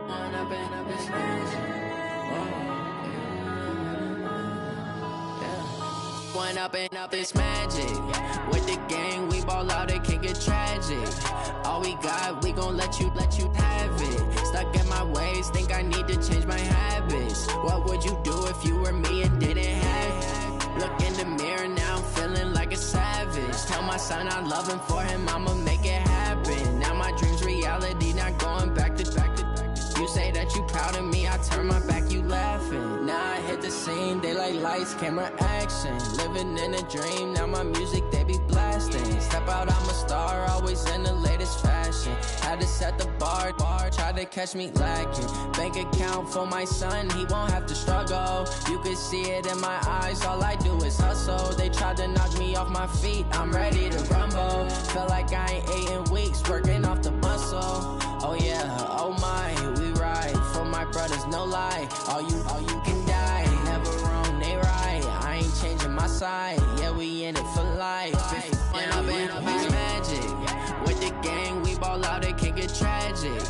One up and up, it's magic. With the gang, we ball out, it can get tragic. All we got, we gon' let you have it. Stuck in my ways, think I need to change my habits. What would you do if you were me and didn't have it? Look in the mirror, now I'm feeling like a savage. Tell my son I love him, for him I'ma make it happen. Now my dream's reality, not going back to. You say that you proud of me, I turn my back, you laughing. Now I hit the scene, they like lights, camera, action. Living in a dream, now my music, they be blasting. Step out, I'm a star, always in the latest fashion. Had to set the bar, try to catch me lacking. Bank account for my son, he won't have to struggle. You can see it in my eyes, all I do is hustle. They tried to knock me off my feet, I'm ready to rumble. Feel like I ain't ate in weeks, working off the muscle. Oh yeah, oh my, we ride for my brothers, no lie. All you can die, never wrong, they right. I ain't changing my side, yeah, we in it for life. And up it's magic. With the gang, we ball out, it can get tragic.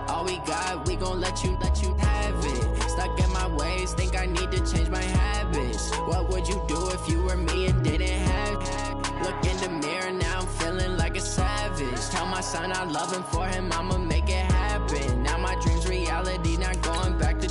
All we got, we gon' let you have it. Stuck in my ways, think I need to change my habits. What would you do if you were me and didn't have it? Look in the mirror, now I'm feeling like a savage. Tell my son I love him, for him I'ma make it happen. Now my dream's reality, not going back to.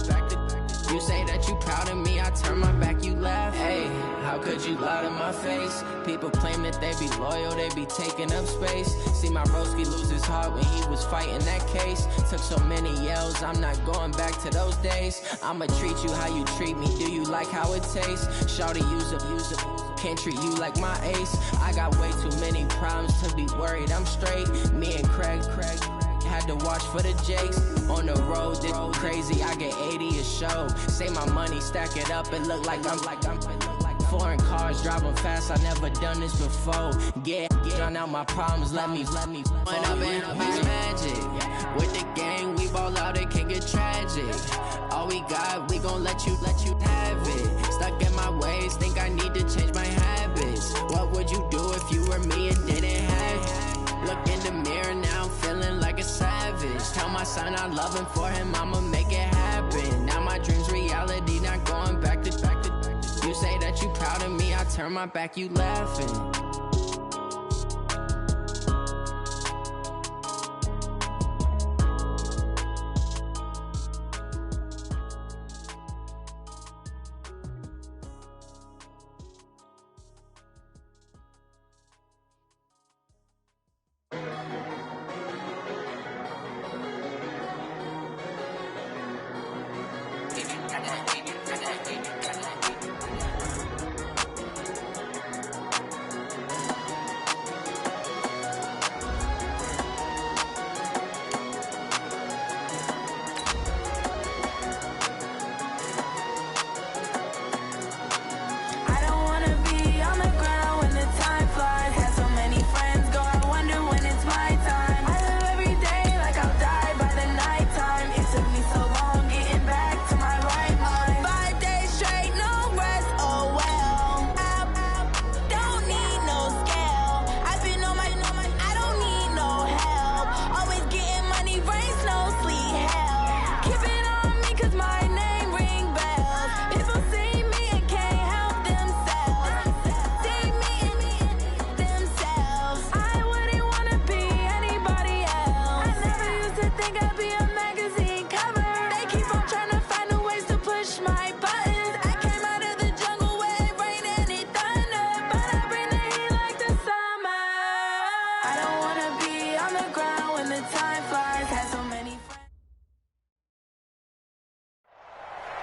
You say that you proud of me, I turn my back, you laugh. Hey, how could you lie to my face? People claim that they be loyal, they be taking up space. See my broski lose his heart when he was fighting that case. Took so many yells, I'm not going back to those days. I'ma treat you how you treat me, do you like how it tastes? Shawty, use up, can't treat you like my ace. I got way too many problems to be worried, I'm straight. Me and Craig had to watch for the Jakes. On the road, this crazy, I get 80 a show. Say my money, stack it up, it look like I'm foreign cars, driving fast, I never done this before. Get on out my problems, let me One up and up is magic. With the gang, we ball out, it can get tragic. All we got, we gon' let you have it. Stuck in my ways, think I need to change my habits. What would you do if you were me and didn't have it? Look in the mirror, now I'm feeling like a savage. Tell my son I love him, for him I'ma make it happen. Now my dream's reality, not going back to. You say that you proud of me, I turn my back, you laughing.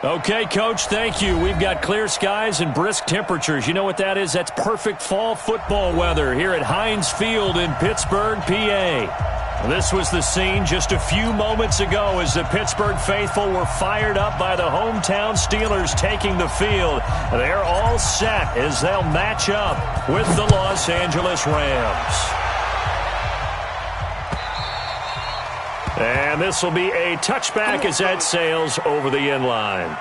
Okay, Coach, thank you. We've got clear skies and brisk temperatures. You know what that is? That's perfect fall football weather here at Heinz Field in Pittsburgh, PA. This was the scene just a few moments ago as the Pittsburgh faithful were fired up by the hometown Steelers taking the field. They're all set as they'll match up with the Los Angeles Rams. And this will be a touchback as that sails over the end line.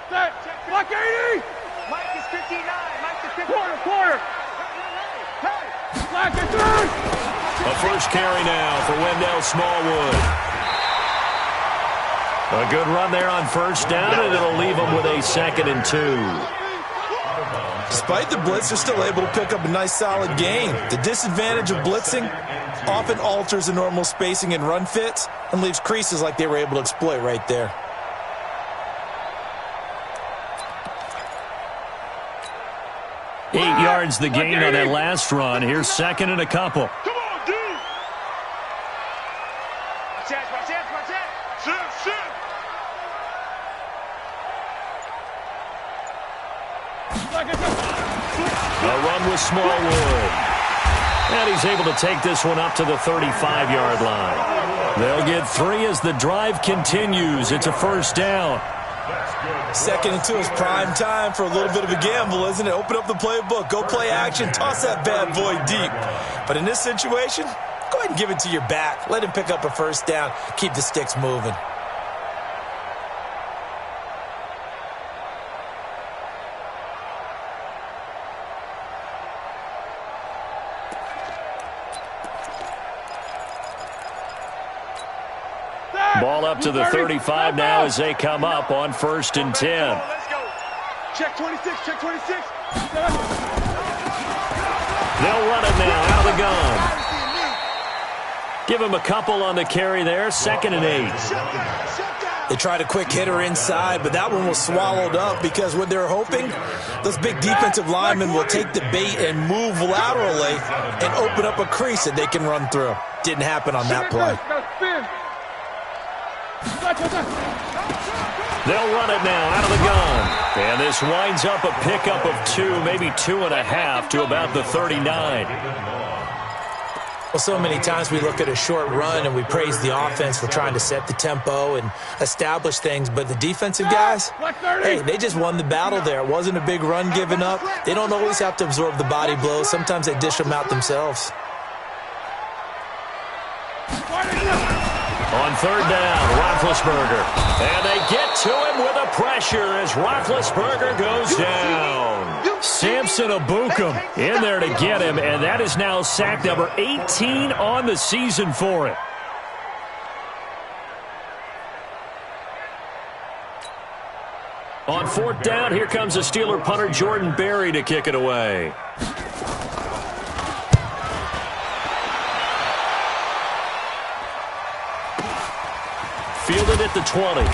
Block 80! Mike is 59. Mike is 59. Quarter. Hey! Black is third! A first carry now for Wendell Smallwood. A good run there on first down, and it'll leave them with a 2nd and 2. Despite the blitz, they're still able to pick up a nice, solid gain. The disadvantage of blitzing often alters the normal spacing and run fits and leaves creases like they were able to exploit right there. Eight yards the gain on that last run. Here's 2nd and a couple. Come on, dude! Watch out. Shoot. A run with Smallwood. And he's able to take this one up to the 35-yard line. They'll get 3 as the drive continues. It's a first down. 2nd and 2 is prime time for a little bit of a gamble, isn't it? Open up the playbook, go play action, toss that bad boy deep. But in this situation, go ahead and give it to your back. Let him pick up a first down, keep the sticks moving. Ball up to the 35 now as they come up on 1st and 10. Let's go. Check 26. They'll run it now out of the gun. Give him a couple on the carry there. 2nd and 8. They tried a quick hitter inside, but that one was swallowed up because what they're hoping, those big defensive linemen will take the bait and move laterally and open up a crease that they can run through. Didn't happen on that play. They'll run it now out of the gun. And this winds up a pickup of 2, maybe 2.5 to about the 39. Well, so many times we look at a short run and we praise the offense for trying to set the tempo and establish things, but the defensive guys, hey, they just won the battle there. It wasn't a big run given up. They don't always have to absorb the body blows. Sometimes they dish them out themselves. On 3rd down, Roethlisberger. And they get to him with a pressure as Roethlisberger goes down. Samson Ebukam in there to get him, and that is now sack number 18 on the season for him. On 4th down, here comes the Steeler punter Jordan Berry to kick it away. Fielded at the 20.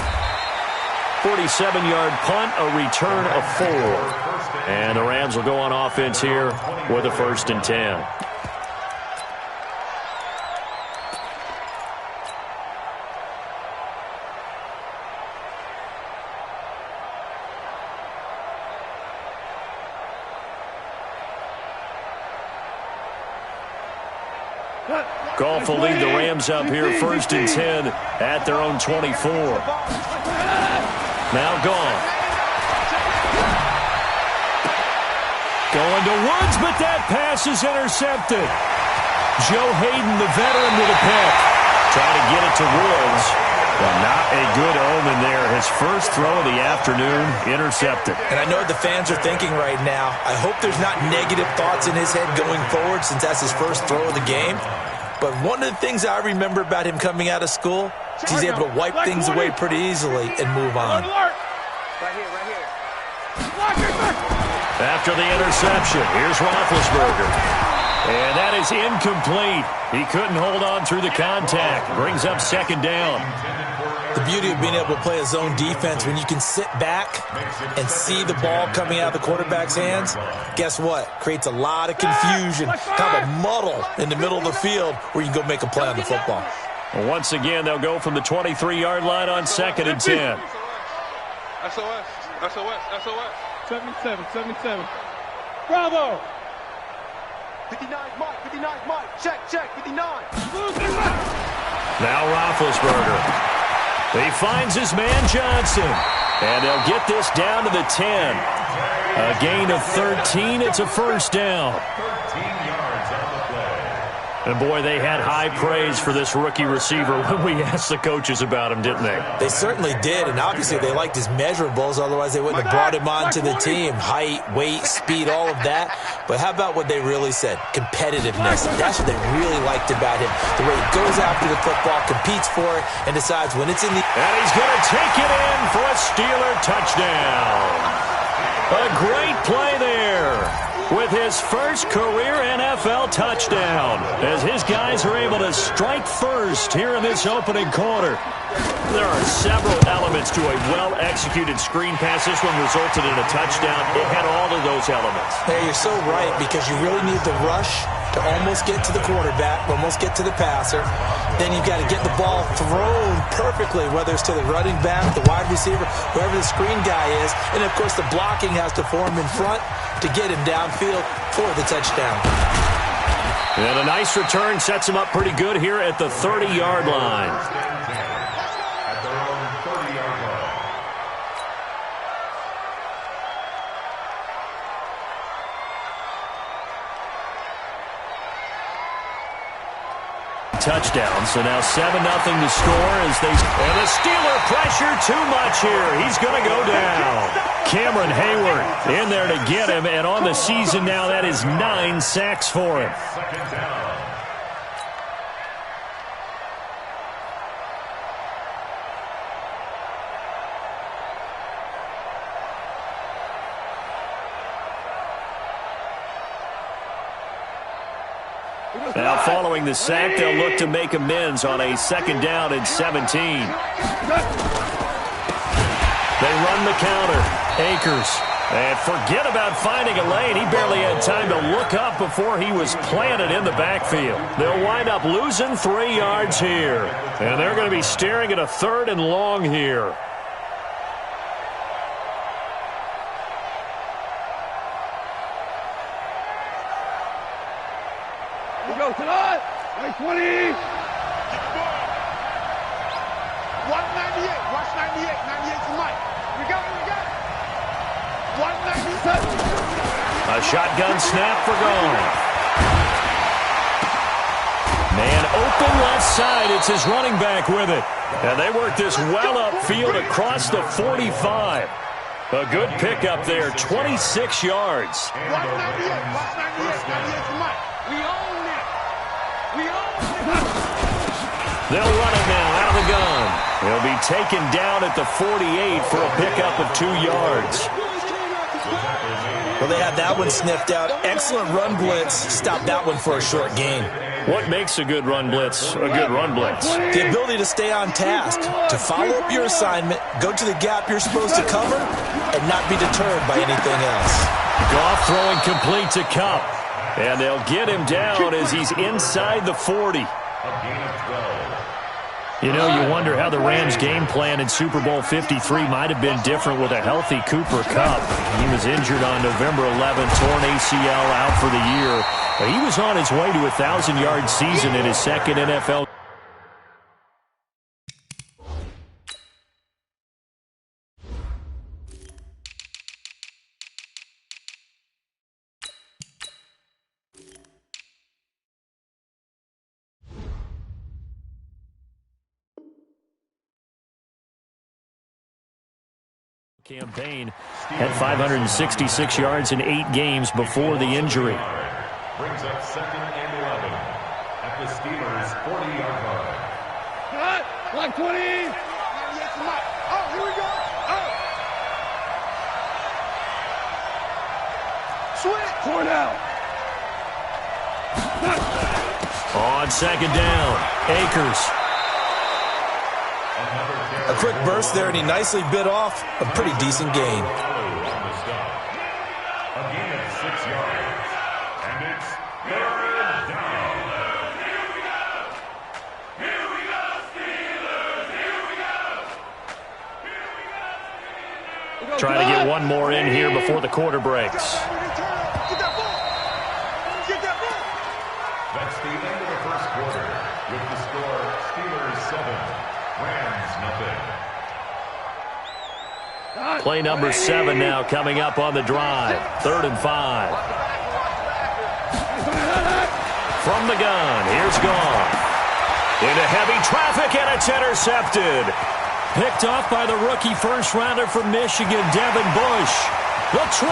47-yard punt, a return of 4. And the Rams will go on offense here with a 1st and 10. Goff will lead the Rams up here, 1st and 10 at their own 24. Now Goff. Going to Woods, but that pass is intercepted. Joe Hayden, the veteran, with a pick. Trying to get it to Woods. But not a good omen there. His first throw of the afternoon intercepted. And I know what the fans are thinking right now. I hope there's not negative thoughts in his head going forward since that's his first throw of the game. But one of the things I remember about him coming out of school is he's able to wipe things away pretty easily and move on. Right here. After the interception, here's Roethlisberger. And that is incomplete. He couldn't hold on through the contact. Brings up 2nd down. The beauty of being able to play a zone defense, when you can sit back and see the ball coming out of the quarterback's hands, guess what? Creates a lot of confusion, kind of a muddle in the middle of the field where you can go make a play on the football. Well, once again, they'll go from the 23-yard line on 2nd and 10. SOS. 77. Bravo. 59 Mike. Check. 59. Now Roethlisberger. He finds his man Johnson. And they'll get this down to the 10. A gain of 13. It's a first down. 13 yards on the play. And, boy, they had high praise for this rookie receiver when we asked the coaches about him, didn't they? They certainly did, and obviously they liked his measurables. Otherwise, they wouldn't have brought him onto the team. Height, weight, speed, all of that. But how about what they really said? Competitiveness. That's what they really liked about him. The way he goes after the football, competes for it, and decides when it's in the... And he's going to take it in for a Steeler touchdown. A great play there with his first career NFL touchdown as his guys are able to strike first here in this opening quarter. There are several elements to a well-executed screen pass. This one resulted in a touchdown. It had all of those elements. Hey, you're so right, because you really need the rush to almost get to the quarterback, almost get to the passer. Then you've got to get the ball thrown perfectly, whether it's to the running back, the wide receiver, whoever the screen guy is. And, of course, the blocking has to form in front to get him downfield for the touchdown. And a nice return sets him up pretty good here at the 30-yard line. Touchdown, so now 7-0 to score as they... And the Steeler pressure too much here. He's going to go down. Cameron Hayward in there to get him, and on the season now, that is 9 sacks for him. Now, following the sack, they'll look to make amends on a 2nd down and 17. They run the counter. Akers. And forget about finding a lane. He barely had time to look up before he was planted in the backfield. They'll wind up losing 3 yards here. And they're going to be staring at a 3rd and long here. Go to the 20. 198. Watch 98. 98 to Mike. We got it. 197. A shotgun snap for Goff. Man open left side. It's his running back with it. And they work this well upfield across the 45. A good pickup there. 26 yards. 198. Watch 98. 98 to Mike. We own it. They'll run it now out of the gun. He'll be taken down at the 48 for a pickup of 2 yards. Well, they had that one sniffed out. Excellent run blitz. Stop that one for a short gain. What makes a good run blitz a good run blitz? The ability to stay on task, to follow up your assignment, go to the gap you're supposed to cover, and not be deterred by anything else. Goff throwing complete to Kupp. And they'll get him down as he's inside the 40. You know, you wonder how the Rams' game plan in Super Bowl 53 might have been different with a healthy Cooper Kupp. He was injured on November 11th, torn ACL, out for the year. But he was on his way to a 1,000-yard season in his 2nd NFL. Campaign had 566 yards in 8 games before the injury. Brings up 2nd and 11 at the Steelers' 40-yard line. Cut! Like 20! Oh, here we go! Oh! Switch! Torn out! On 2nd down, Akers. A quick burst there, and he nicely bit off a pretty decent gain. A gain of 6 yards. And it's 3rd down. Here we go! Here we go, Steelers! Here we go! Trying to get one more in here before the quarter breaks. Get that ball! Get that ball! That's the end of the first quarter. With the score, Steelers 7, Rams nothing. Play number 7 now coming up on the drive. 3rd and 5. from the gun. Here's Goff. Into heavy traffic, and it's intercepted. Picked off by the rookie first-rounder from Michigan, Devin Bush. The 20,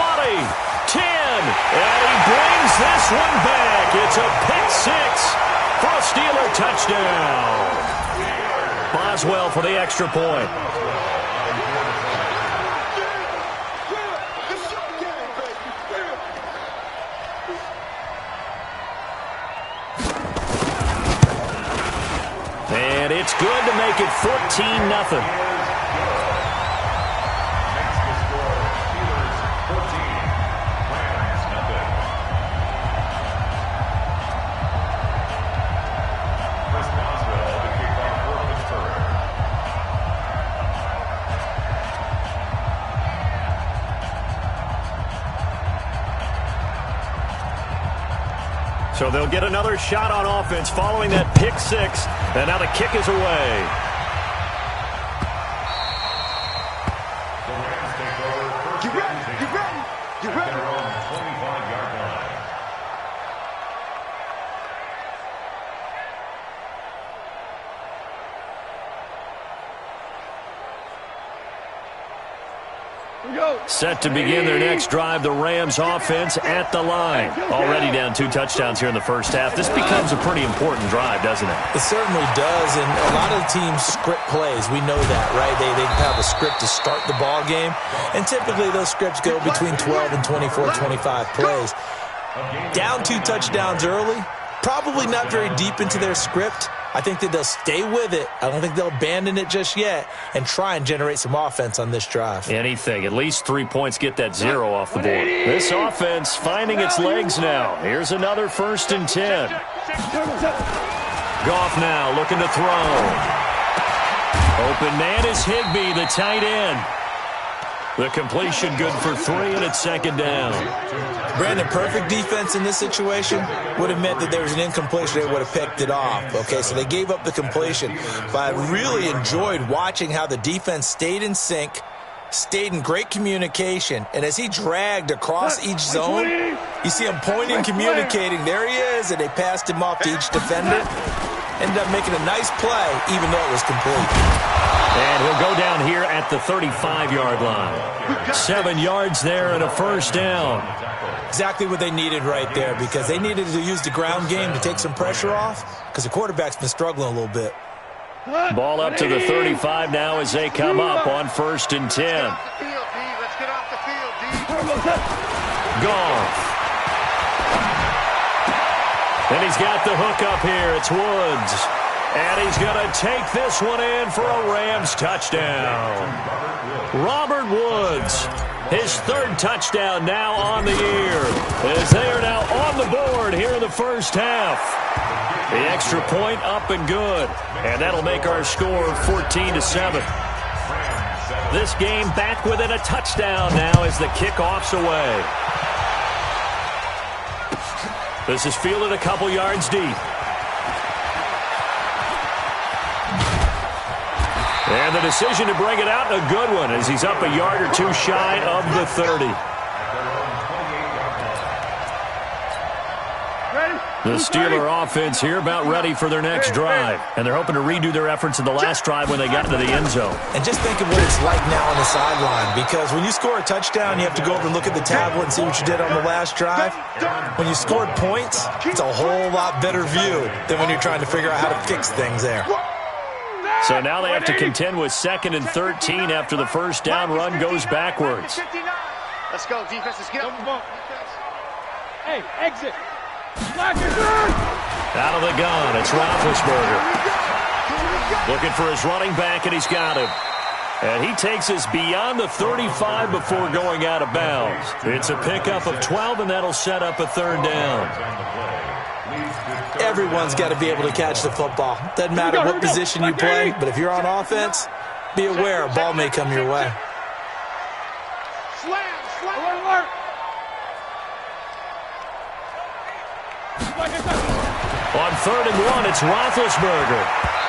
10, and he brings this one back. It's a pick six for a Steeler touchdown. Boswell for the extra point. And it's good to make it 14-0. So they'll get another shot on offense following that pick six. And now the kick is away. Get ready, get ready, get ready. They're on the 25-yard line. Set to begin their next drive, the Rams offense at the line. Already down 2 touchdowns here in the first half. This becomes a pretty important drive, doesn't it? It certainly does, and a lot of the teams script plays. We know that, right? They have a script to start the ball game, and typically those scripts go between 12 and 24, 25 plays. Down 2 touchdowns early, probably not very deep into their script. I think that they'll stay with it. I don't think they'll abandon it just yet and try and generate some offense on this drive. Anything. At least 3 points get that 0 off the board. This offense finding its legs now. Here's another 1st and 10. Goff now looking to throw. Open man is Higbee, the tight end. The completion good for 3, and it's 2nd down. Brandon, perfect defense in this situation would have meant that there was an incompletion. They would have picked it off. Okay, so they gave up the completion. But I really enjoyed watching how the defense stayed in sync, stayed in great communication. And as he dragged across each zone, you see him pointing, communicating. There he is, and they passed him off to each defender. Ended up making a nice play, even though it was complete. And he'll go down here at the 35-yard line. 7 yards there and a 1st down. Exactly what they needed right there, because they needed to use the ground game to take some pressure off, because the quarterback's been struggling a little bit. Ball up to the 35 now as they come up on 1st and 10. Let's get off the field, D. Goff. And he's got the hook up here. It's Woods. And he's going to take this one in for a Rams touchdown. Robert Woods, his 3rd touchdown now on the year, as they are now on the board here in the first half. The extra point up and good, and that'll make our score 14-7. This game back within a touchdown now as the kickoff's away. This is fielded a couple yards deep. And the decision to bring it out, a good one, as he's up a yard or 2 shy of the 30. The Steeler offense here about ready for their next drive. And they're hoping to redo their efforts in the last drive when they got into the end zone. And just think of what it's like now on the sideline, because when you score a touchdown, you have to go over and look at the tablet and see what you did on the last drive. When you scored points, it's a whole lot better view than when you're trying to figure out how to fix things there. So now they have to contend with 2nd and 13 after the first down run goes backwards. Let's go, defense. Let's get up. Hey, exit. Out of the gun, it's Roethlisberger. Looking for his running back, and he's got him. And he takes us beyond the 35 before going out of bounds. It's a pickup of 12, and that'll set up a 3rd down. Everyone's got to be able to catch the football. Doesn't matter what position you play, but if you're on offense, be aware a ball may come your way. Slam, alert. On 3rd and 1, it's Roethlisberger.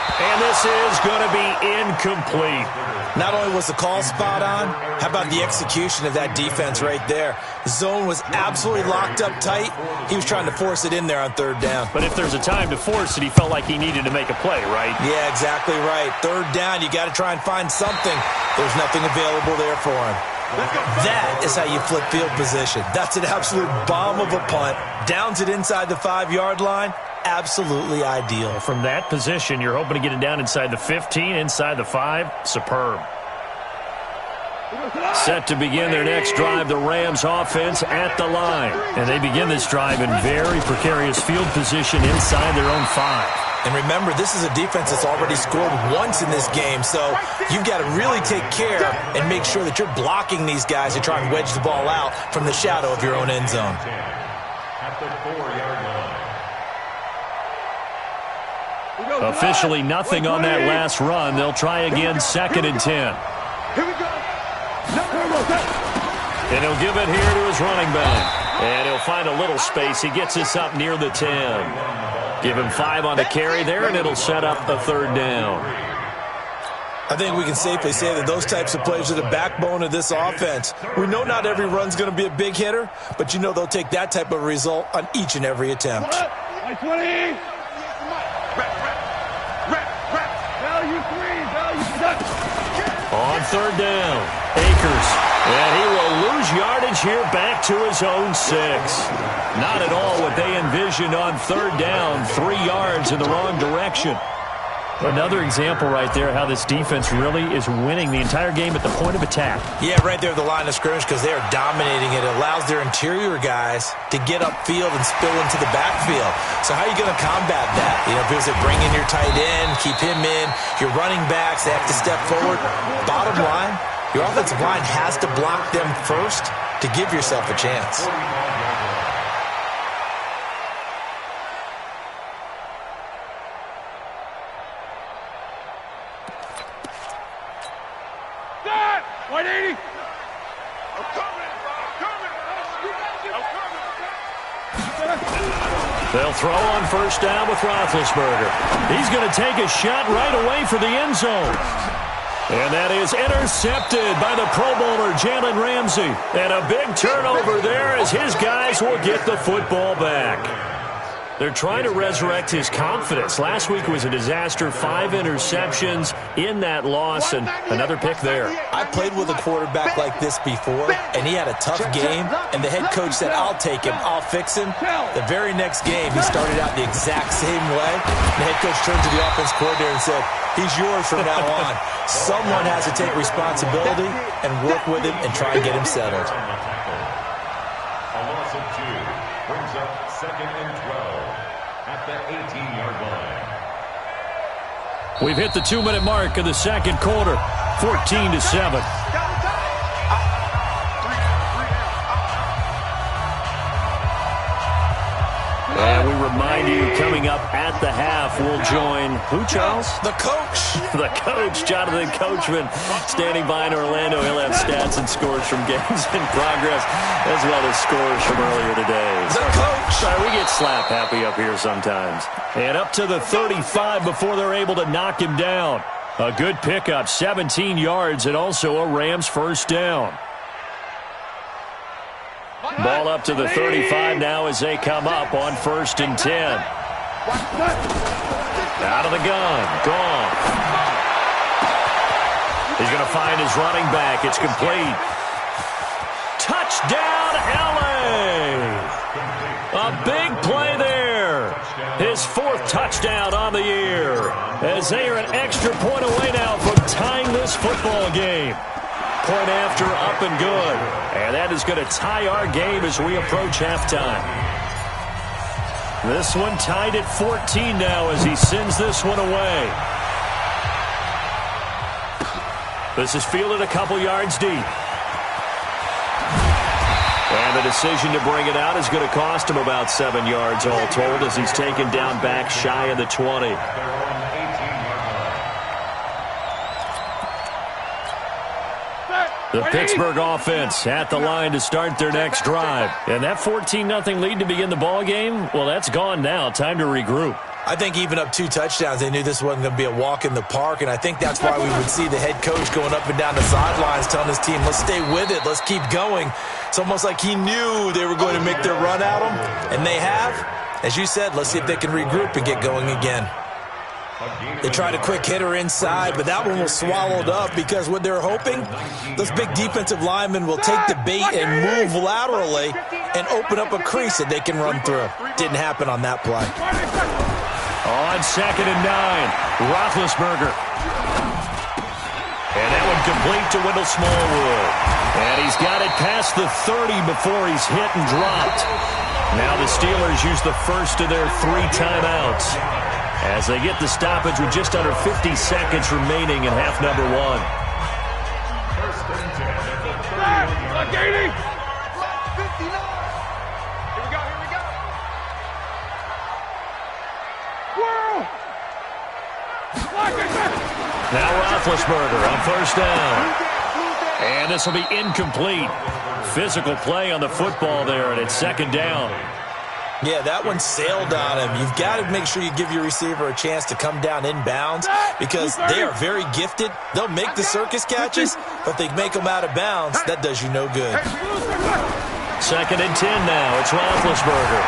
And this is going to be incomplete. Not only was the call spot on, how about the execution of that defense right there? The zone was absolutely locked up tight. He was trying to force it in there on third down. But if there's a time to force it, he felt like he needed to make a play, right? Yeah, exactly right. Third down, you got to try and find something. There's nothing available there for him. That is how you flip field position. That's an absolute bomb of a punt. Downs it inside the 5-yard line. Absolutely ideal. From that position, you're hoping to get it down inside the 15, inside the 5. Superb. Set to begin their next drive, the Rams offense at the line. And they begin this drive in very precarious field position inside their own 5. And remember, this is a defense that's already scored once in this game, so you've got to really take care and make sure that you're blocking these guys to try and wedge the ball out from the shadow of your own end zone. At the 4-yard line. Officially nothing on that last run. They'll try again, 2nd and 10. Here we go. And he'll give it here to his running back. And he'll find a little space. He gets us up near the 10. Give him 5 on the carry there, and it'll set up the 3rd down. I think we can safely say that those types of plays are the backbone of this offense. We know not every run's going to be a big hitter, but you know they'll take that type of result on each and every attempt. 20. Value 3. Value 7. On 3rd down, Akers. And he will lose yardage here back to his own 6. Not at all what they envisioned on 3rd down. 3 yards in the wrong direction. Another example right there how this defense really is winning the entire game at the point of attack. Yeah, right there at the line of scrimmage because they are dominating it. It allows their interior guys to get upfield and spill into the backfield. So how are you going to combat that? You know, if it's bring in your tight end, keep him in, your running backs, they have to step forward. Bottom line, your offensive line has to block them first to give yourself a chance. They'll throw on 1st down with Roethlisberger. He's going to take a shot right away for the end zone. And that is intercepted by the Pro Bowler, Jalen Ramsey. And a big turnover there as his guys will get the football back. They're trying to resurrect his confidence. Last week was a disaster. 5 interceptions in that loss, and another pick there. I played with a quarterback like this before, and he had a tough game, and the head coach said, I'll take him, I'll fix him. The very next game, he started out the exact same way. The head coach turned to the offense coordinator and said, he's yours from now on. Someone has to take responsibility and work with him and try and get him settled. A loss of 2 brings up 2nd and 12 at the 18-yard line. We've hit the 2-minute mark of the 2nd quarter, 14-7. And we remind you, coming up at the half, we'll join who, Charles? The coach. The coach, Jonathan Coachman, standing by in Orlando. He'll have stats and scores from games in progress, as well as scores from earlier today. The coach. Sorry, we get slap happy up here sometimes. And up to the 35 before they're able to knock him down. A good pickup, 17 yards, and also a Rams 1st down. Ball up to the 35 now as they come up on 1st and 10. Out of the gun. Gone. He's going to find his running back. It's complete. Touchdown, LA! A big play there. His 4th touchdown on the year. As they are an extra point away now from tying this football game. Point after, up and good. And that is going to tie our game as we approach halftime. This one tied at 14 now as he sends this one away. This is fielded a couple yards deep. And the decision to bring it out is going to cost him about 7 yards all told as he's taken down back shy of the 20. The Pittsburgh offense at the line to start their next drive. And that 14-0 lead to begin the ball game, well, that's gone now. Time to regroup. I think even up 2 touchdowns, they knew this wasn't going to be a walk in the park, and I think that's why we would see the head coach going up and down the sidelines telling his team, let's stay with it, let's keep going. It's almost like he knew they were going to make their run at him, and they have. As you said, let's see if they can regroup and get going again. They tried a quick hitter inside, but that one was swallowed up because what they're hoping, those big defensive linemen will take the bait and move laterally and open up a crease that they can run through. Didn't happen on that play. On 2nd and 9, Roethlisberger. And that one complete to Wendell Smallwood. And he's got it past the 30 before he's hit and dropped. Now the Steelers use the first of their 3 timeouts as they get the stoppage with just under 50 seconds remaining in half number 1. First and 10 at the 31-yard line. 59. Here we go, here we go. Whoa! Now Roethlisberger on 1st down. And this will be incomplete. Physical play on the football there, and it's 2nd down. Yeah, that one sailed on him. You've got to make sure you give your receiver a chance to come down inbounds because they are very gifted. They'll make the circus catches, but they make them out of bounds. That does you no good. 2nd and 10 now. It's Roethlisberger.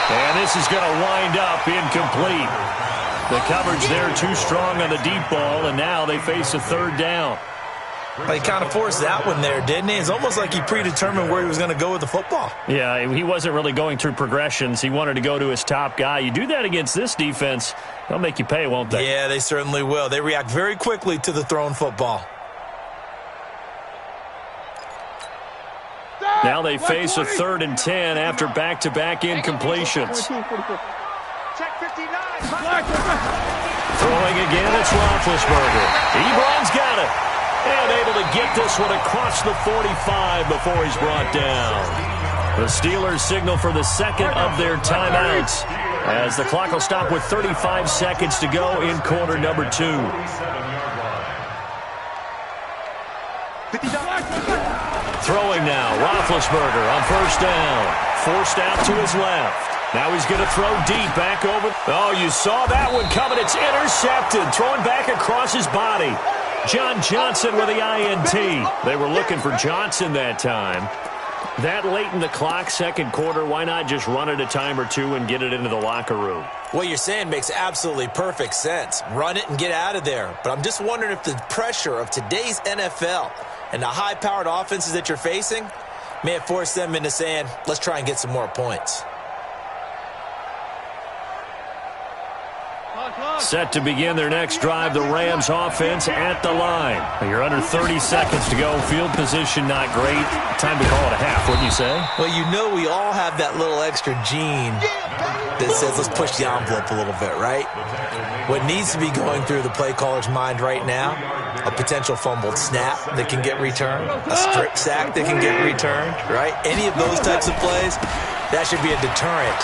And this is going to wind up incomplete. The coverage there too strong on the deep ball, and now they face a 3rd down. Well, he kind of forced that one there, didn't he? It's almost like he predetermined where he was going to go with the football. Yeah, he wasn't really going through progressions. He wanted to go to his top guy. You do that against this defense, they'll make you pay, won't they? Yeah, they certainly will. They react very quickly to the thrown football. Now they face a 3rd and 10 after back-to-back incompletions. Check 59. Throwing again, it's Roethlisberger. Ebron's got it. And able to get this one across the 45 before he's brought down. The Steelers signal for the 2nd of their timeouts as the clock will stop with 35 seconds to go in quarter number 2. Throwing now, Roethlisberger on 1st down. Forced out to his left. Now he's going to throw deep back over. Oh, you saw that one coming. It's intercepted. Throwing back across his body. John Johnson with the INT. They were looking for Johnson that time. That late in the clock, 2nd quarter, why not just run it a time or 2 and get it into the locker room? What you're saying makes absolutely perfect sense. Run it and get out of there. But I'm just wondering if the pressure of today's NFL and the high-powered offenses that you're facing may have forced them into saying, let's try and get some more points. Set to begin their next drive, the Rams offense at the line. You're under 30 seconds to go. Field position not great. Time to call it a half, wouldn't you say? Well, you know we all have that little extra gene that says let's push the envelope a little bit, right? What needs to be going through the play caller's mind right now, a potential fumbled snap that can get returned, a strip sack that can get returned, right? Any of those types of plays, that should be a deterrent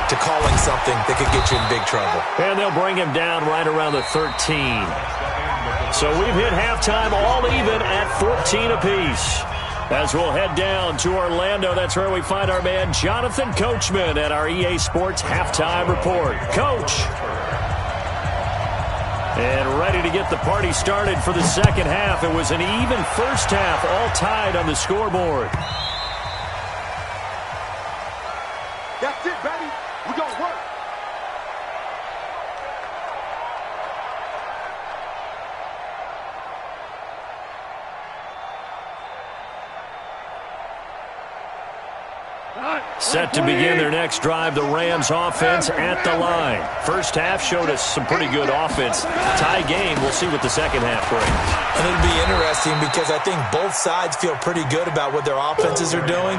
to calling something that could get you in big trouble. And they'll bring him down right around the 13. So we've hit halftime all even at 14 apiece. As we'll head down to Orlando, that's where we find our man Jonathan Coachman at our EA Sports Halftime Report. Coach. And ready to get the party started for the 2nd half. It was an even first half, all tied on the scoreboard. That's it, baby. We're going to work. Set to begin their next drive, the Rams offense at the line. First half showed us some pretty good offense. Tie game, we'll see what the 2nd half brings. And it'll be interesting because I think both sides feel pretty good about what their offenses are doing.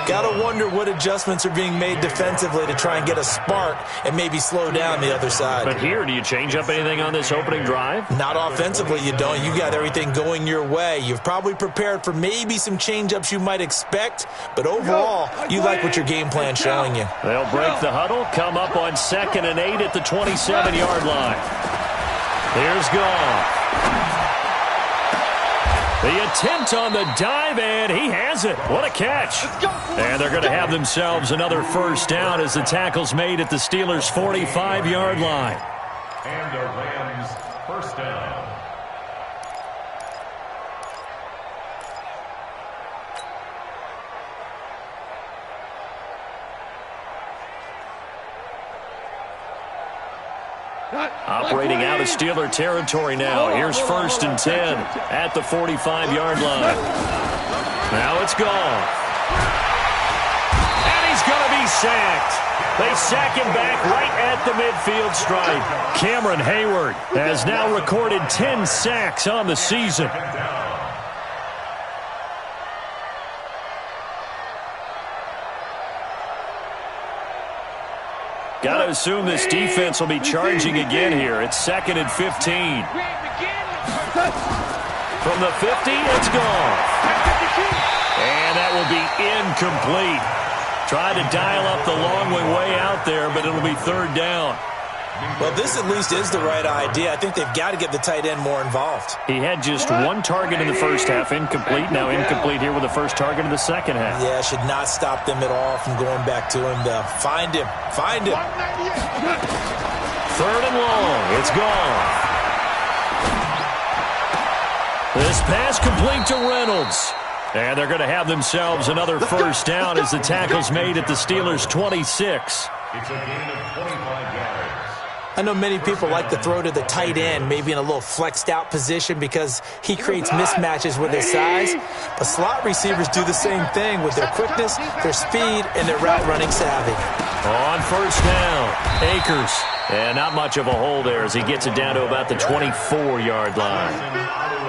Got to wonder what adjustments are being made defensively to try and get a spark and maybe slow down the other side. But here, do you change up anything on this opening drive? Not offensively, you don't. You got everything going your way. You've probably prepared for maybe some change-ups you might expect, but overall, you like what your game plan's showing you. They'll break the huddle, come up on 2nd and 8 at the 27-yard line. Here's Goff. The attempt on the dive, and he has it. What a catch. And they're going to have themselves another first down as the tackle's made at the Steelers' 45-yard line. And a Rams first down. Operating out of Steeler territory now. Here's 1st and 10 at the 45-yard line. Now it's gone. And he's going to be sacked. They sack him back right at the midfield stripe. Cameron Hayward has now recorded 10 sacks on the season. Got to assume this defense will be charging again here. It's 2nd and 15. From the 50, it's gone. And that will be incomplete. Tried to dial up the long way out there, but it'll be 3rd down. Well, this at least is the right idea. I think they've got to get the tight end more involved. He had just 1 target in the first half, incomplete. Now incomplete here with the first target in the second half. Yeah, should not stop them at all from going back to him. Find him. Find him. 3rd and long. It's gone. This pass complete to Reynolds. And they're going to have themselves another first down as the tackle's made at the Steelers' 26. It's a gain of 25 yards. I know many people like to throw to the tight end, maybe in a little flexed out position because he creates mismatches with his size. But slot receivers do the same thing with their quickness, their speed, and their route running savvy. On first down, Akers. And not much of a hole there as he gets it down to about the 24-yard line.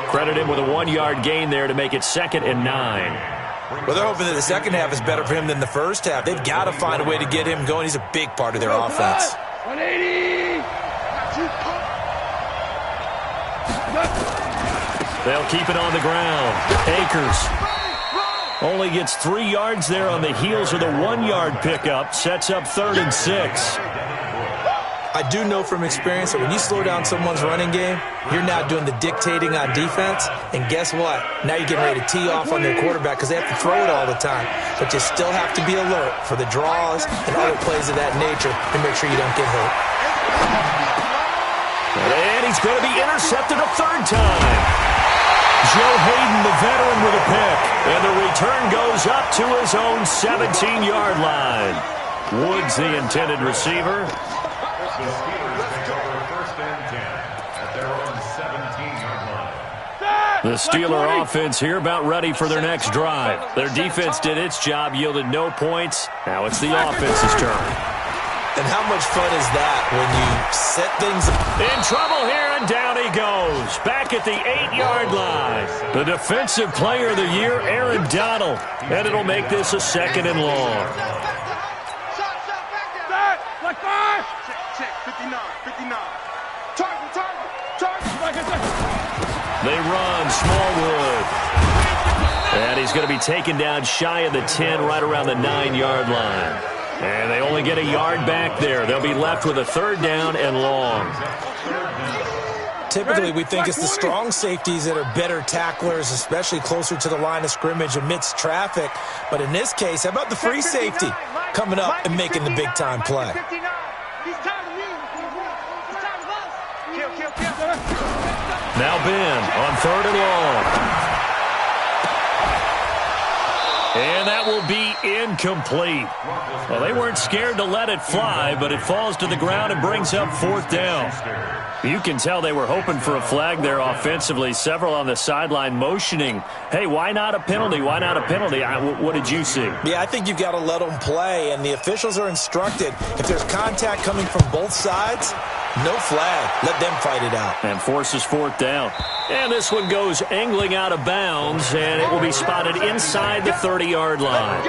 Credit him with a 1-yard gain there to make it 2nd and 9. Well, they're hoping that the second half is better for him than the first half. They've got to find a way to get him going. He's a big part of their offense. 180. They'll keep it on the ground. Akers only gets 3 yards there on the heels of the 1-yard pickup. Sets up 3rd and 6. I do know from experience that when you slow down someone's running game, you're now doing the dictating on defense. And guess what? Now you're getting ready to tee off on their quarterback because they have to throw it all the time. But you still have to be alert for the draws and other plays of that nature to make sure you don't get hurt. And he's going to be intercepted a 3rd time. Joe Hayden, the veteran, with a pick. And the return goes up to his own 17-yard line. Woods, the intended receiver. The Steelers take over 1st and 10 at their own 17-yard line. The Steeler offense here about ready for their next drive. Their defense did its job, yielded no points. Now it's the offense's turn. And how much fun is that when you set things up? In trouble here, and down he goes. Back at the 8-yard line. The defensive player of the year, Aaron Donald. And it'll make this a 2nd and long. Check, 59. Target. They run Smallwood. And he's going to be taken down shy of the 10, right around the 9-yard line. And they only get a yard back there. They'll be left with a 3rd down and long. Typically, we think it's the strong safeties that are better tacklers, especially closer to the line of scrimmage amidst traffic. But in this case, how about the free safety coming up and making the big-time play? Now Ben on 3rd and long. And that will be incomplete. Well, they weren't scared to let it fly, but it falls to the ground and brings up 4th down. You can tell they were hoping for a flag there offensively. Several on the sideline motioning, hey, why not a penalty? Why not a penalty? What did you see? Yeah, I think you've got to let them play, and the officials are instructed. If there's contact coming from both sides, no flag. Let them fight it out. And forces 4th down. And this one goes angling out of bounds, and it will be spotted inside the 30-yard line.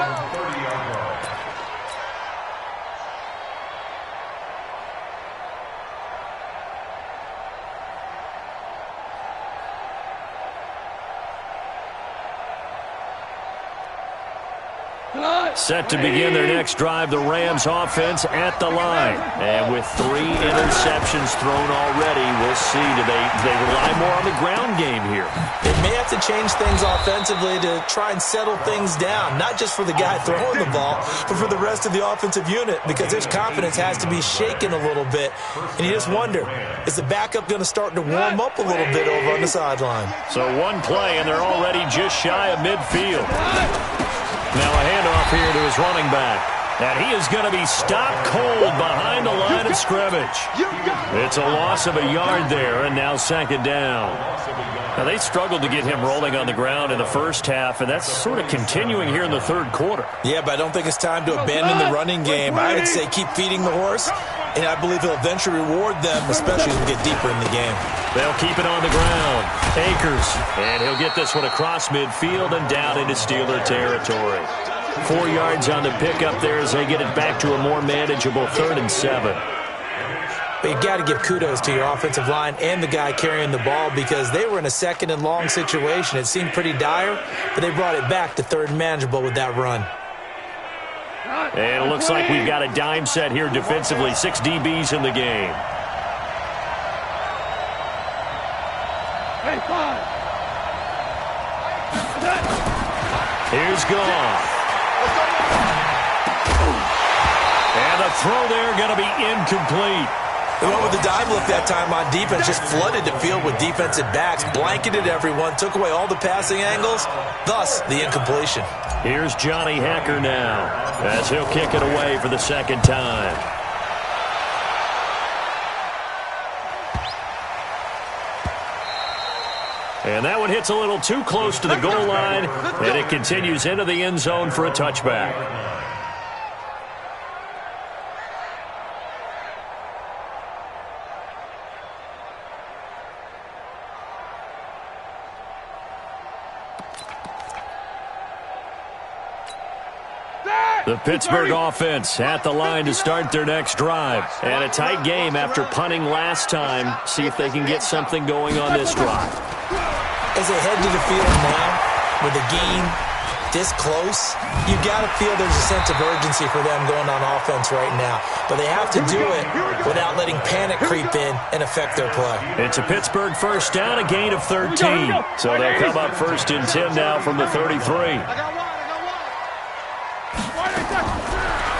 Set to begin their next drive, the Rams offense at the line. And with 3 interceptions thrown already, we'll see. Do they rely more on the ground game here? They may have to change things offensively to try and settle things down, not just for the guy throwing the ball, but for the rest of the offensive unit, because his confidence has to be shaken a little bit. And you just wonder, is the backup going to start to warm up a little bit over on the sideline? So one play, and they're already just shy of midfield. Now a handoff here to his running back. And he is going to be stopped cold behind the line of scrimmage. It's a loss of a yard there, and now second down. Now they struggled to get him rolling on the ground in the first half, and that's sort of continuing here in the third quarter. Yeah, but I don't think it's time to abandon the running game. I would say keep feeding the horse, and I believe he'll eventually reward them, especially as we get deeper in the game. They'll keep it on the ground. Akers, and he'll get this one across midfield and down into Steeler territory. 4 yards on the pickup there as they get it back to a more manageable 3rd and 7. But you got to give kudos to your offensive line and the guy carrying the ball, because they were in a 2nd and long situation. It seemed pretty dire, but they brought it back to 3rd and manageable with that run. And it looks like we've got a dime set here defensively. 6 DBs in the game. Here's Goff. And the throw there going to be incomplete. They went with the dive look that time on defense, just flooded the field with defensive backs, blanketed everyone, took away all the passing angles, thus the incompletion. Here's Johnny Hacker now as he'll kick it away for the 2nd time. And that one hits a little too close to the goal line, and it continues into the end zone for a touchback. The Pittsburgh offense at the line to start their next drive. And a tight game after punting last time. See if they can get something going on this drive. As they head to the field now, with the game this close, you got to feel there's a sense of urgency for them going on offense right now. But they have to do it without letting panic creep in and affect their play. It's a Pittsburgh first down, a gain of 13. So they'll come up 1st and 10 now from the 33.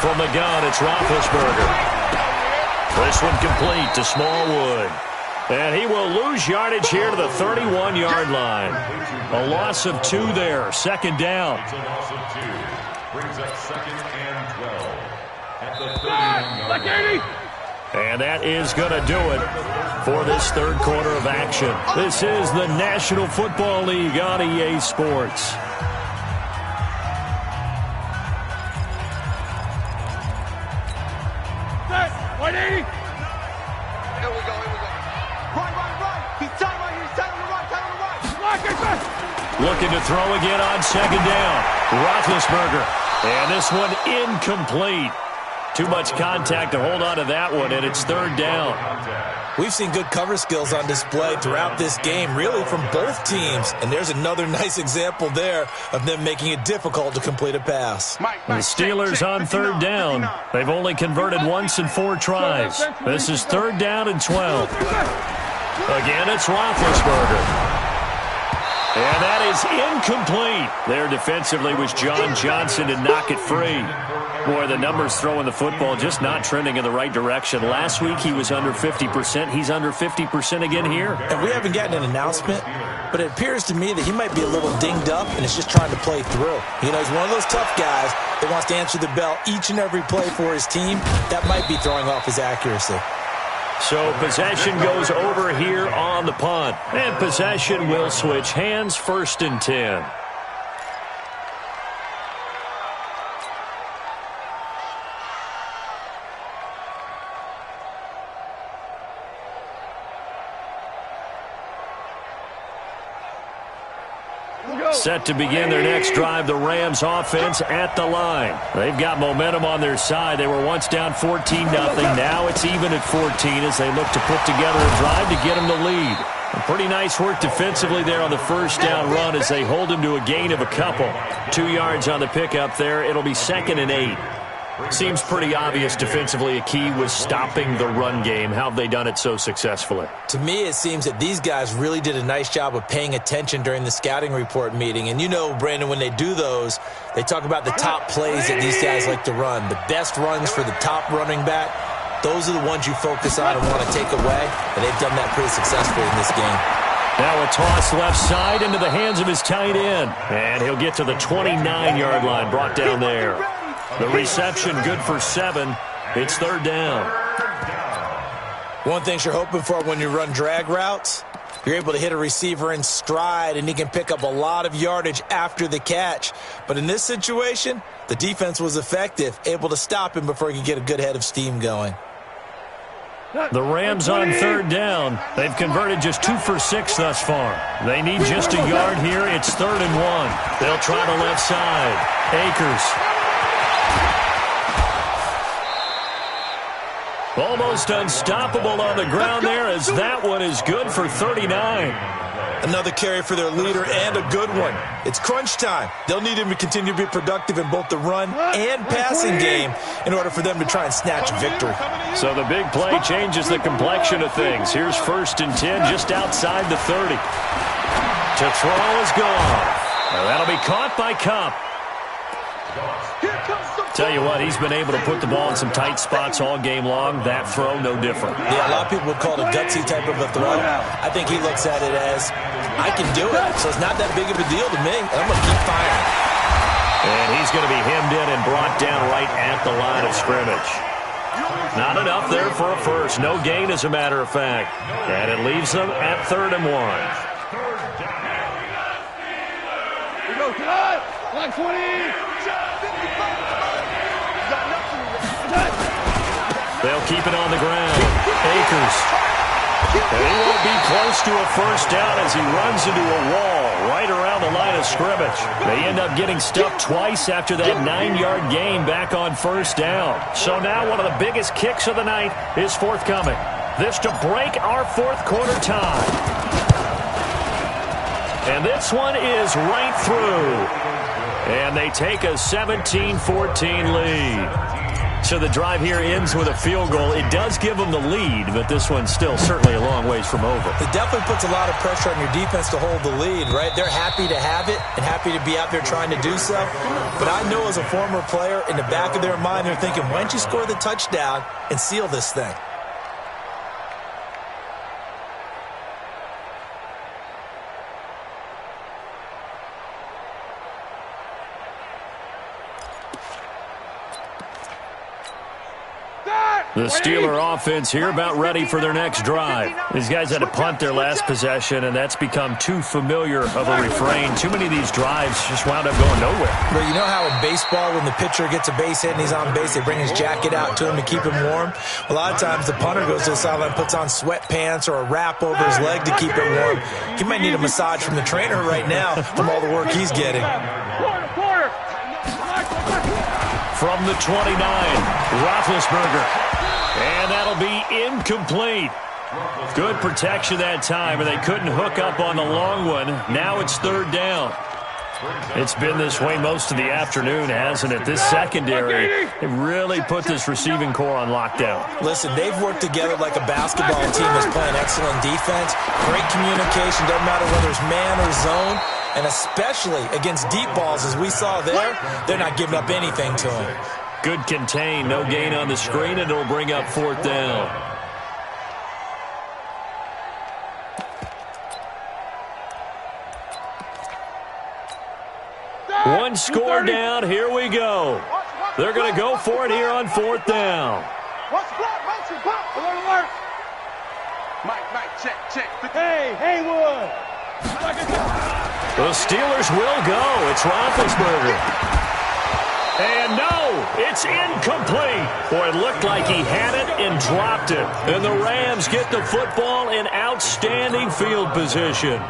From the gun, it's Roethlisberger. This one complete to Smallwood. And he will lose yardage here to the 31-yard line. A loss of 2 there, 2nd down. It's a loss of 2. Brings up 2nd and 12 at the 31-yard line. And that is going to do it for this 3rd quarter of action. This is the National Football League on EA Sports. Looking to throw again on 2nd down. Roethlisberger. And this one incomplete. Too much contact to hold on to that one, and it's 3rd down. We've seen good cover skills on display throughout this game, really from both teams. And there's another nice example there of them making it difficult to complete a pass. The Steelers on 3rd down. They've only converted once in 4 tries. This is 3rd down and 12. Again, it's Roethlisberger. And that is incomplete. There defensively was John Johnson to knock it free. Boy, the numbers throwing the football just not trending in the right direction. Last week he was under 50%. He's under 50% again here. And we haven't gotten an announcement, but it appears to me that he might be a little dinged up and is just trying to play through. You know, he's one of those tough guys that wants to answer the bell each and every play for his team. That might be throwing off his accuracy. So possession goes over here on the punt. And possession will switch hands, 1st and 10. Set to begin their next drive, the Rams offense at the line. They've got momentum on their side. They were once down 14-0. Now it's even at 14 as they look to put together a drive to get them the lead. Pretty nice work defensively there on the first down run as they hold him to a gain of a couple. 2 yards on the pickup there. It'll be 2nd and 8. Seems pretty obvious defensively a key was stopping the run game. How have they done it so successfully? To me, it seems that these guys really did a nice job of paying attention during the scouting report meeting. And you know, Brandon, when they do those, they talk about the top plays that these guys like to run. The best runs for the top running back, those are the ones you focus on and want to take away. And they've done that pretty successfully in this game. Now a toss left side into the hands of his tight end. And he'll get to the 29-yard line, brought down there. The reception good for 7. It's 3rd down. One thing you're hoping for when you run drag routes, you're able to hit a receiver in stride, and he can pick up a lot of yardage after the catch. But in this situation, the defense was effective, able to stop him before he could get a good head of steam going. The Rams on 3rd down. They've converted just 2 for 6 thus far. They need just a yard here. It's 3rd and 1. They'll try the left side. Akers. Almost unstoppable on the ground there as that one is good for 39. Another carry for their leader and a good one. It's crunch time. They'll need him to continue to be productive in both the run and passing game in order for them to try and snatch victory. So the big play changes the complexion of things. Here's 1st and 10 just outside the 30. To throw is gone. Now that'll be caught by Kupp. Tell you what, he's been able to put the ball in some tight spots all game long. That throw, no different. Yeah, a lot of people would call it a gutsy type of a throw. I think he looks at it as, I can do it, so it's not that big of a deal to me, and I'm going to keep firing. And he's going to be hemmed in and brought down right at the line of scrimmage. Not enough there for a first. No gain, as a matter of fact. And it leaves them at 3rd and 1. We go, cut! Line 20! They'll keep it on the ground. Akers. And he won't be close to a first down as he runs into a wall right around the line of scrimmage. They end up getting stuffed twice after that 9-yard gain back on first down. So now one of the biggest kicks of the night is forthcoming. This to break our 4th quarter tie. And this one is right through. And they take a 17-14 lead. So the drive here ends with a field goal. It does give them the lead, but this one's still certainly a long ways from over. It definitely puts a lot of pressure on your defense to hold the lead, right? They're happy to have it and happy to be out there trying to do so. But I know as a former player, in the back of their mind, they're thinking, why don't you score the touchdown and seal this thing? The Steeler offense here about ready for their next drive. These guys had to punt their last possession, and that's become too familiar of a refrain. Too many of these drives just wound up going nowhere. But you know how in baseball, when the pitcher gets a base hit and he's on base, they bring his jacket out to him to keep him warm? A lot of times the punter goes to the sideline, puts on sweatpants or a wrap over his leg to keep it warm. He might need a massage from the trainer right now from all the work he's getting. From the 29, Roethlisberger. And that'll be incomplete. Good protection that time, and they couldn't hook up on the long one. Now it's 3rd down. It's been this way most of the afternoon, hasn't it? This secondary, they really put this receiving core on lockdown. Listen, they've worked together like a basketball team that's playing excellent defense. Great communication, doesn't matter whether it's man or zone. And especially against deep balls, as we saw there, they're not giving up anything to him. Good contain, no gain on the screen, and it'll bring up 4th down. One score down, here we go. They're going to go for it here on 4th down. Mike, check. Hey, Haywood. The Steelers will go. It's Roethlisberger. And no, it's incomplete. Boy, it looked like he had it and dropped it. And the Rams get the football in outstanding field position.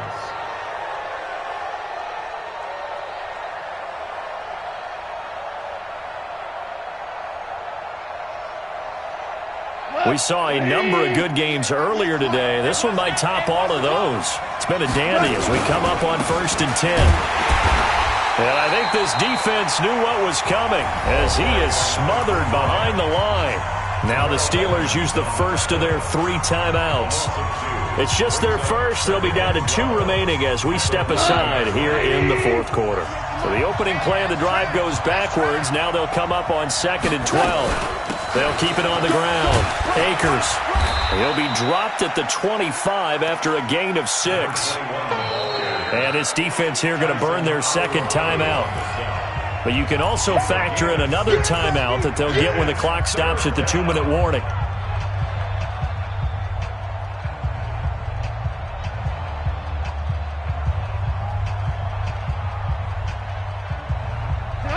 We saw a number of good games earlier today. This one might top all of those. It's been a dandy as we come up on 1st and 10. And I think this defense knew what was coming as he is smothered behind the line. Now the Steelers use the first of their 3 timeouts. It's just their first. They'll be down to 2 remaining as we step aside here in the 4th quarter. So the opening play of the drive goes backwards. Now they'll come up on 2nd and 12. They'll keep it on the ground. Akers. He'll be dropped at the 25 after a gain of 6. And this defense here going to burn their 2nd timeout. But you can also factor in another timeout that they'll get when the clock stops at the 2-minute warning.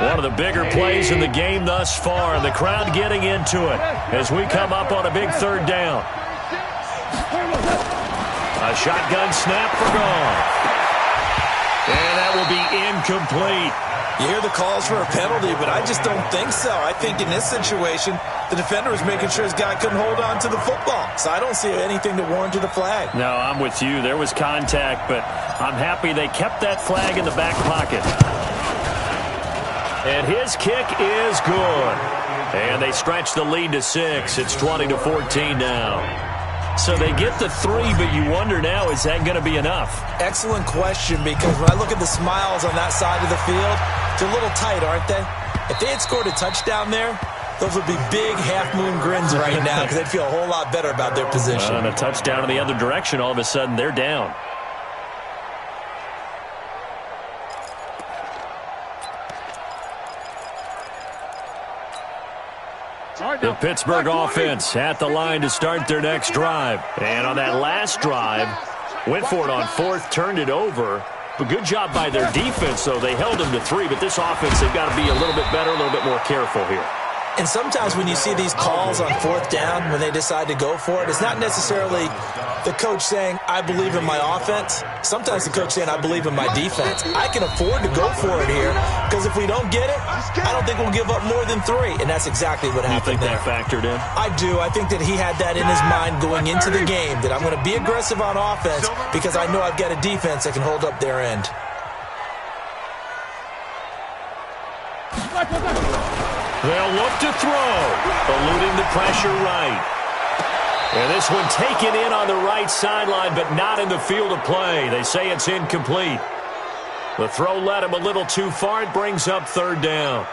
One of the bigger plays in the game thus far, and the crowd getting into it as we come up on a big 3rd down. A shotgun snap for Goff. And that will be incomplete. You hear the calls for a penalty, but I just don't think so. I think in this situation, the defender was making sure his guy couldn't hold on to the football. So I don't see anything to warrant a flag. No, I'm with you. There was contact, but I'm happy they kept that flag in the back pocket. And his kick is good. And they stretch the lead to 6. It's 20-14 now. So they get the 3, but you wonder now, is that going to be enough? Excellent question, because when I look at the smiles on that side of the field, they're a little tight, aren't they? If they had scored a touchdown there, those would be big half-moon grins right now because they'd feel a whole lot better about their position. And a touchdown in the other direction, all of a sudden they're down. The Pittsburgh offense at the line to start their next drive. And on that last drive, went for it on 4th, turned it over. But good job by their defense, though. They held them to 3, but this offense, they've got to be a little bit better, a little bit more careful here. And sometimes when you see these calls on 4th down, when they decide to go for it, it's not necessarily the coach saying, I believe in my offense. Sometimes the coach saying, I believe in my defense. I can afford to go for it here because if we don't get it, I don't think we'll give up more than 3. And that's exactly what happened there. You think that factored in? I do. I think that he had that in his mind going into the game, that I'm going to be aggressive on offense because I know I've got a defense that can hold up their end. They'll look to throw, eluding the pressure right. And this one taken in on the right sideline, but not in the field of play. They say it's incomplete. The throw led him a little too far. It brings up 3rd down.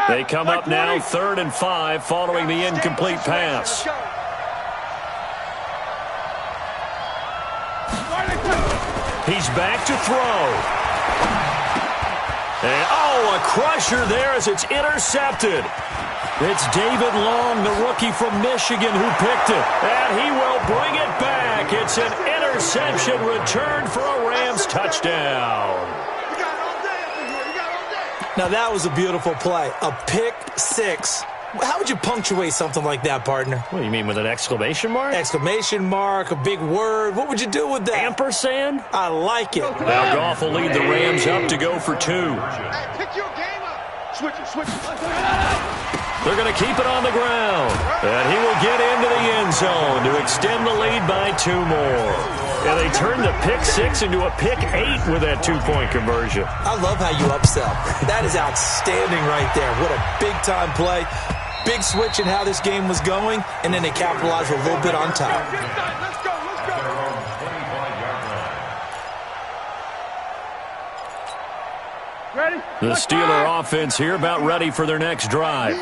They come up now 3rd and 5 following the incomplete pass. He's back to throw. And, a crusher there as it's intercepted. It's David Long, the rookie from Michigan, who picked it. And he will bring it back. It's an interception return for a Rams touchdown. Now, that was a beautiful play. A pick 6. How would you punctuate something like that, partner? What do you mean, with an exclamation mark? Exclamation mark, a big word. What would you do with that? Ampersand? I like it. Now Goff will lead the Rams up to go for 2. Hey, pick your game up. Switch it, switch it. They're going to keep it on the ground. And he will get into the end zone to extend the lead by 2 more. And they turn the pick 6 into a pick 8 with that 2-point conversion. I love how you upsell. That is outstanding right there. What a big-time play. Big switch in how this game was going, and then they capitalized a little bit on top. Let's go, let's go. Ready? The Steeler offense here about ready for their next drive.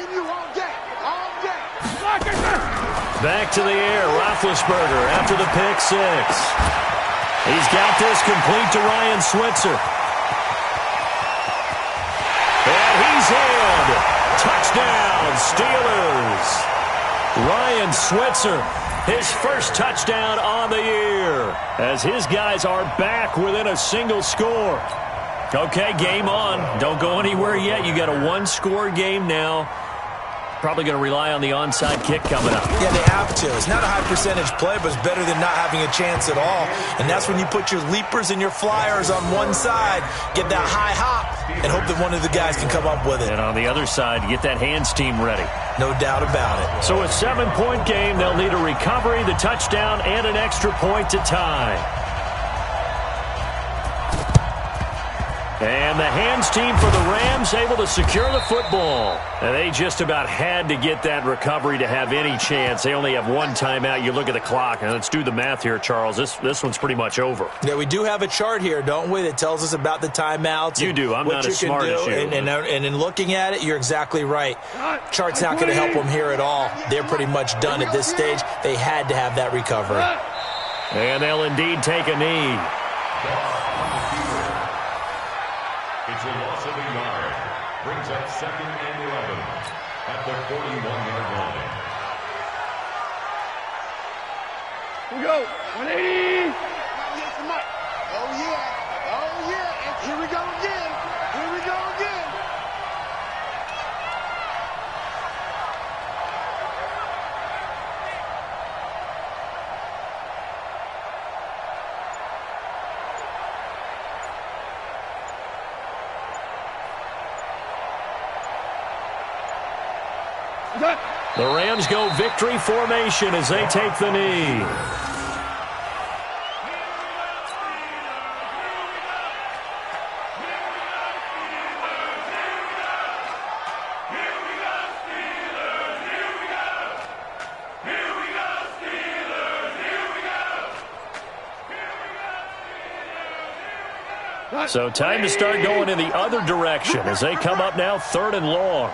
Back to the air, Roethlisberger after the pick 6. He's got this complete to Ryan Switzer. And he's in. Touchdown, Steelers. Ryan Switzer, his first touchdown on the year, as his guys are back within a single score. Okay, game on. Don't go anywhere yet. You got a 1-score game now. Probably going to rely on the onside kick coming up. Yeah, they have to. It's not a high percentage play, but it's better than not having a chance at all. And that's when you put your leapers and your flyers on one side, get that high hop, and hope that one of the guys can come up with it. And on the other side, get that hands team ready. No doubt about it. So a 7-point game, they'll need a recovery, the touchdown, and an extra point to tie. And the hands team for the Rams able to secure the football. And they just about had to get that recovery to have any chance. They only have one timeout. You look at the clock, and let's do the math here, Charles. This one's pretty much over. Yeah, we do have a chart here, don't we, that tells us about the timeouts. You do. I'm not as smart as you. And in looking at it, you're exactly right. Chart's not going to help them here at all. They're pretty much done at this stage. They had to have that recovery. And they'll indeed take a knee. It's a loss of a yard. Brings up 2nd and 11 at the 41-yard line. Here we go. 180. Oh, yeah. Oh, yeah. And here we go again. Here we go again. The Rams go victory formation as they take the knee. So time to start going in the other direction as they come up now 3rd and long.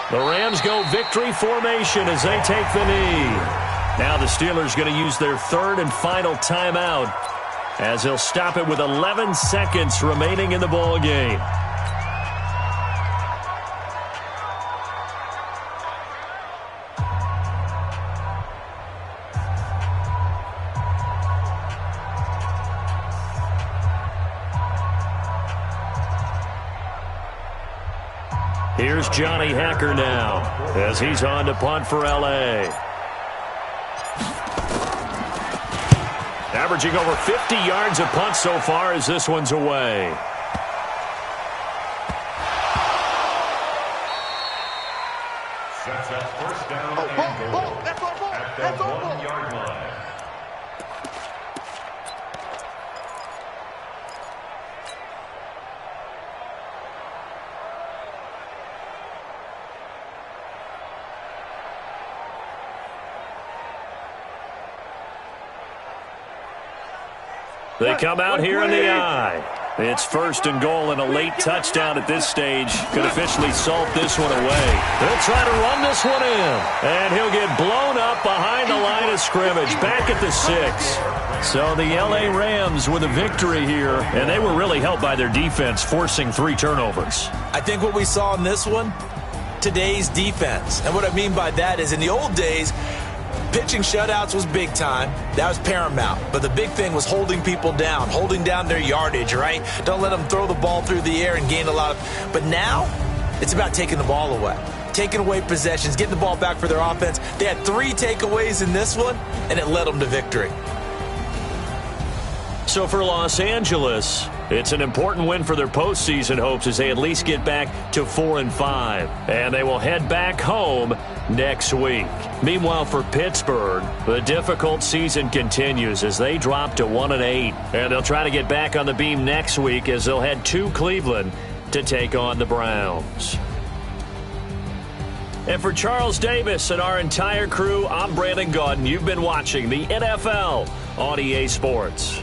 The Rams go victory formation as they take the knee. Now the Steelers going to use their 3rd and final timeout as they'll stop it with 11 seconds remaining in the ball game. Here's Johnny Hacker now as he's on to punt for L.A. Averaging over 50 yards a punt so far as this one's away. Sets up 1st down and goal at the 1-yard line. They come out here in the eye. It's 1st and goal, and a late touchdown at this stage could officially salt this one away. They'll try to run this one in, and he'll get blown up behind the line of scrimmage, back at the 6. So the L.A. Rams with a victory here, and they were really helped by their defense, forcing 3 turnovers. I think what we saw in this one, today's defense. And what I mean by that is in the old days, pitching shutouts was big time. That was paramount. But the big thing was holding people down, holding down their yardage, right? Don't let them throw the ball through the air and gain a lot of... But now, it's about taking the ball away. Taking away possessions, getting the ball back for their offense. They had 3 takeaways in this one, and it led them to victory. So for Los Angeles, it's an important win for their postseason hopes as they at least get back to 4-5. And they will head back home next week. Meanwhile, for Pittsburgh, the difficult season continues as they drop to 1-8. And they'll try to get back on the beam next week as they'll head to Cleveland to take on the Browns. And for Charles Davis and our entire crew, I'm Brandon Gaudin. You've been watching the NFL on EA Sports.